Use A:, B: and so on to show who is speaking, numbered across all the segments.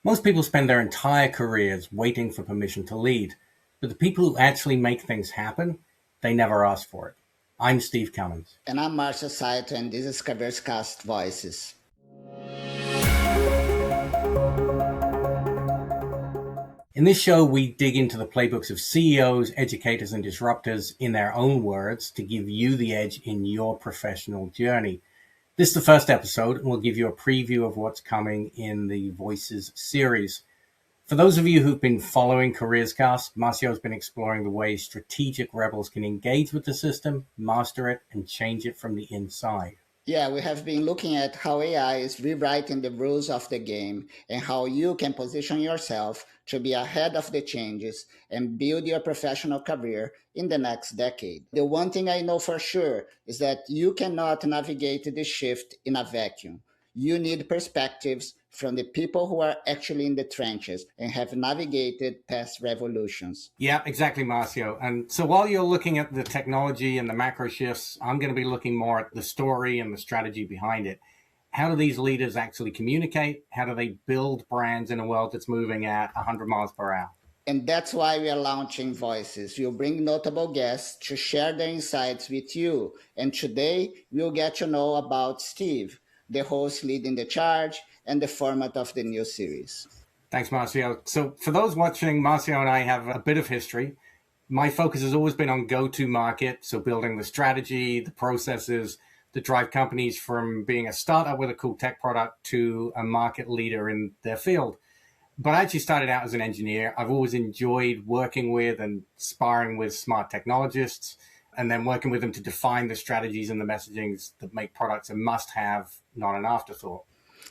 A: Most people spend their entire careers waiting for permission to lead, but the people who actually make things happen, they never ask for it. I'm Steve Cummins.
B: And I'm Marcio Saito, and this is CareerZ Cast Voices.
A: In this show, we dig into the playbooks of CEOs, educators, and disruptors in their own words to give you the edge in your professional journey. This is the first episode, and we'll give you a preview of what's coming in the Voices series. For those of you who've been following CareerZ Cast, Marcio's been exploring the ways strategic rebels can engage with the system, master it, and change it from the inside.
B: Yeah, we have been looking at how AI is rewriting the rules of the game and how you can position yourself to be ahead of the changes and build your professional career in the next decade. The one thing I know for sure is that you cannot navigate the shift in a vacuum. You need perspectives from the people who are actually in the trenches and have navigated past revolutions.
A: Yeah, exactly, Marcio. And so while you're looking at the technology and the macro shifts, I'm going to be looking more at the story and the strategy behind it. How do these leaders actually communicate? How do they build brands in a world that's moving at 100 miles per hour?
B: And that's why we are launching Voices. We'll bring notable guests to share their insights with you. And today, we'll get to know about Steve, the host leading the charge, and the format of the new series.
A: Thanks, Marcio. So for those watching, Marcio and I have a bit of history. My focus has always been on go-to-market, so building the strategy, the processes that drive companies from being a startup with a cool tech product to a market leader in their field. But I actually started out as an engineer. I've always enjoyed working with and sparring with smart technologists and then working with them to define the strategies and the messagings that make products a must-have, not an afterthought.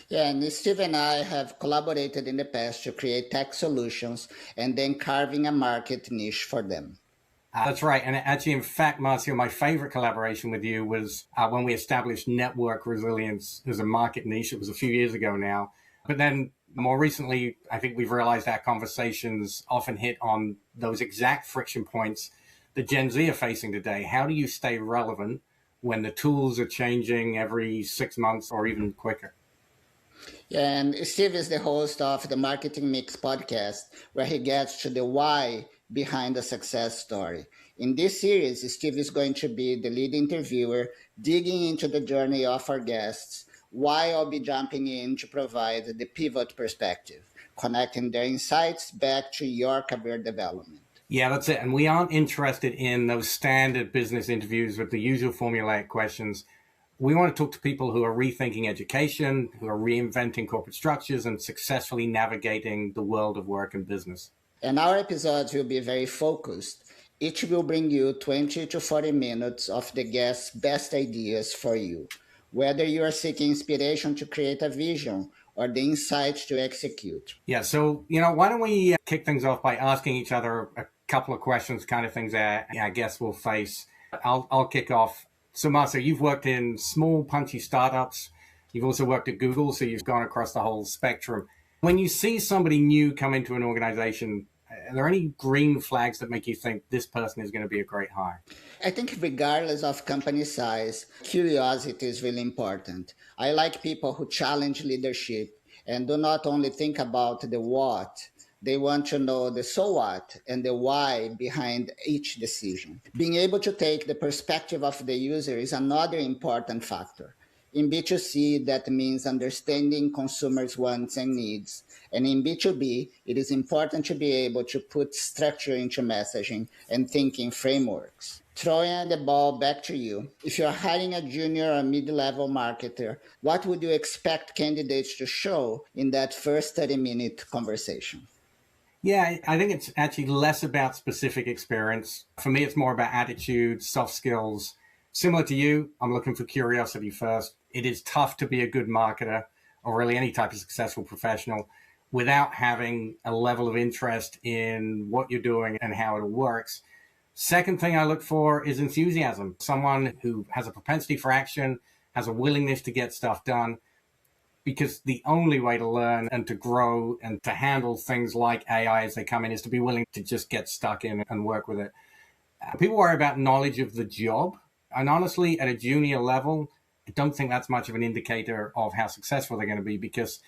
B: Yeah, and Steve and I have collaborated in the past to create tech solutions and then carving a market niche for them.
A: That's right. And actually, in fact, Marcio, my favorite collaboration with you was when we established network resilience as a market niche. It was a few years ago now. But then more recently, I think we've realized our conversations often hit on those exact friction points that Gen Z are facing today. How do you stay relevant when the tools are changing every 6 months or even quicker?
B: Yeah, and Steve is the host of the Marketing Mix podcast, where he gets to the why behind a success story. In this series, Steve is going to be the lead interviewer, digging into the journey of our guests, while I'll be jumping in to provide the pivot perspective, connecting their insights back to your career development.
A: Yeah, that's it. And we aren't interested in those standard business interviews with the usual formulaic questions. We want to talk to people who are rethinking education, who are reinventing corporate structures, and successfully navigating the world of work and business.
B: And our episodes will be very focused. Each will bring you 20 to 40 minutes of the guest's best ideas for you, whether you are seeking inspiration to create a vision or the insights to execute.
A: Yeah, so, why don't we kick things off by asking each other a couple of questions, kind of things that I guess we'll face. I'll kick off. So, Marcia, you've worked in small, punchy startups. You've also worked at Google, so you've gone across the whole spectrum. When you see somebody new come into an organization, are there any green flags that make you think this person is going to be a great hire?
B: I think, regardless of company size, curiosity is really important. I like people who challenge leadership and do not only think about the what, they want to know the so what and the why behind each decision. Being able to take the perspective of the user is another important factor. In B2C, that means understanding consumers' wants and needs. And in B2B, it is important to be able to put structure into messaging and thinking frameworks. Throwing the ball back to you. If you're hiring a junior or mid-level marketer, what would you expect candidates to show in that first 30-minute conversation?
A: Yeah, I think it's actually less about specific experience. For me, it's more about attitude, soft skills. Similar to you, I'm looking for curiosity first. It is tough to be a good marketer or really any type of successful professional without having a level of interest in what you're doing and how it works. Second thing I look for is enthusiasm. Someone who has a propensity for action, has a willingness to get stuff done, because the only way to learn and to grow and to handle things like AI as they come in is to be willing to just get stuck in and work with it. People worry about knowledge of the job. And honestly, at a junior level, I don't think that's much of an indicator of how successful they're going to be, because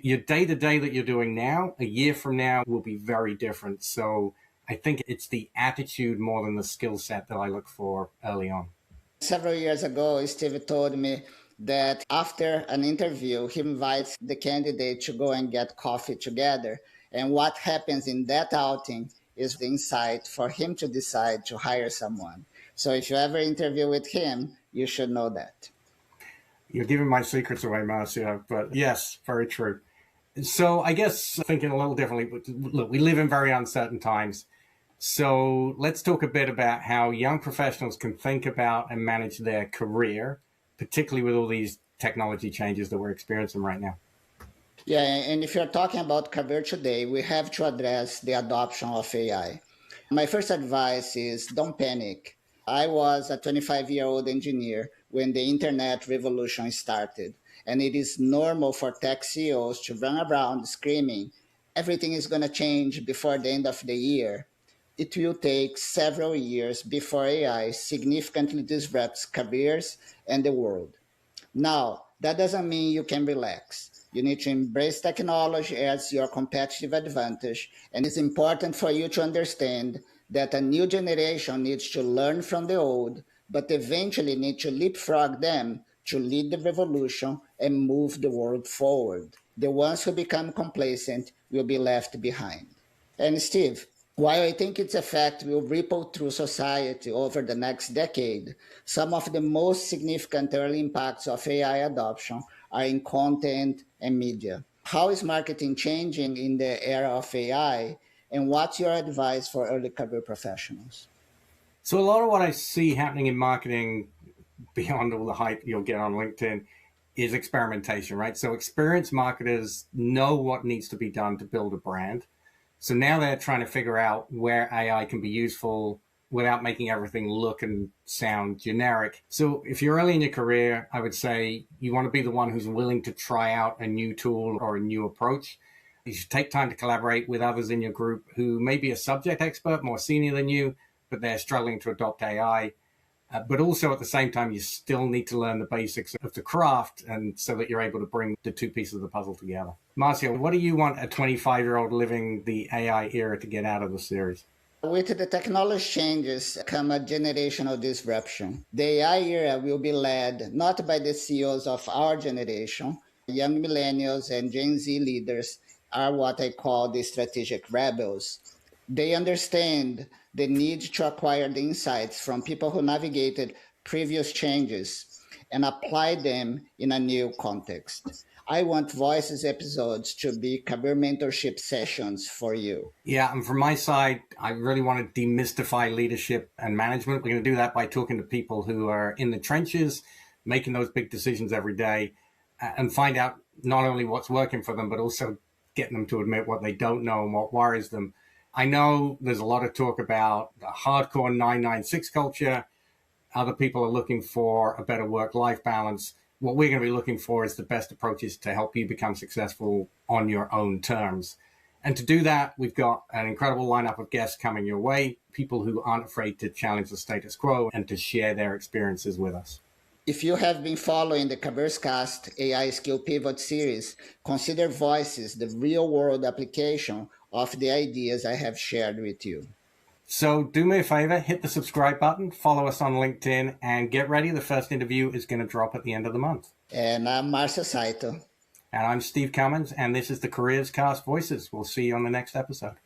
A: Your day-to-day that you're doing now, a year from now, will be very different. So I think it's the attitude more than the skill set that I look for early on.
B: Several years ago, Steve told me that after an interview, he invites the candidate to go and get coffee together. And what happens in that outing is the insight for him to decide to hire someone. So if you ever interview with him, you should know that.
A: You're giving my secrets away, Marcio, but yes, very true. So I guess thinking a little differently, look, we live in very uncertain times. So let's talk a bit about how young professionals can think about and manage their career, particularly with all these technology changes that we're experiencing right now.
B: Yeah, and if you're talking about career today, we have to address the adoption of AI. My first advice is don't panic. I was a 25-year-old engineer when the internet revolution started, and it is normal for tech CEOs to run around screaming, everything is going to change before the end of the year. It will take several years before AI significantly disrupts careers and the world. Now, that doesn't mean you can relax. You need to embrace technology as your competitive advantage, and it's important for you to understand that a new generation needs to learn from the old, but eventually need to leapfrog them to lead the revolution and move the world forward. The ones who become complacent will be left behind. And Steve, while I think its effect will ripple through society over the next decade, some of the most significant early impacts of AI adoption are in content and media. How is marketing changing in the era of AI, and what's your advice for early career professionals?
A: So a lot of what I see happening in marketing beyond all the hype you'll get on LinkedIn is experimentation, right? So experienced marketers know what needs to be done to build a brand. So now they're trying to figure out where AI can be useful without making everything look and sound generic. So if you're early in your career, I would say you want to be the one who's willing to try out a new tool or a new approach. You should take time to collaborate with others in your group who may be a subject expert, more senior than you, but they're struggling to adopt AI. But also at the same time, you still need to learn the basics of the craft, and so that you're able to bring the two pieces of the puzzle together. Marcio, what do you want a 25-year-old living the AI era to get out of the series?
B: With the technology changes come a generational disruption. The AI era will be led not by the CEOs of our generation. Young millennials and Gen Z leaders are what I call the strategic rebels. They understand the need to acquire the insights from people who navigated previous changes and apply them in a new context. I want Voices episodes to be career mentorship sessions for you.
A: Yeah, and from my side, I really want to demystify leadership and management. We're going to do that by talking to people who are in the trenches, making those big decisions every day, and find out not only what's working for them, but also getting them to admit what they don't know and what worries them. I know there's a lot of talk about the hardcore 996 culture. Other people are looking for a better work-life balance. What we're going to be looking for is the best approaches to help you become successful on your own terms. And to do that, we've got an incredible lineup of guests coming your way, people who aren't afraid to challenge the status quo and to share their experiences with us.
B: If you have been following the CareerZ Cast AI Skill Pivot series, consider Voices the real-world application of the ideas I have shared with you.
A: So do me a favor, hit the subscribe button, follow us on LinkedIn, and get ready. The first interview is going to drop at the end of the month.
B: And I'm Marcio Saito.
A: And I'm Steve Cummins, and this is the CareerZ Cast Voices. We'll see you on the next episode.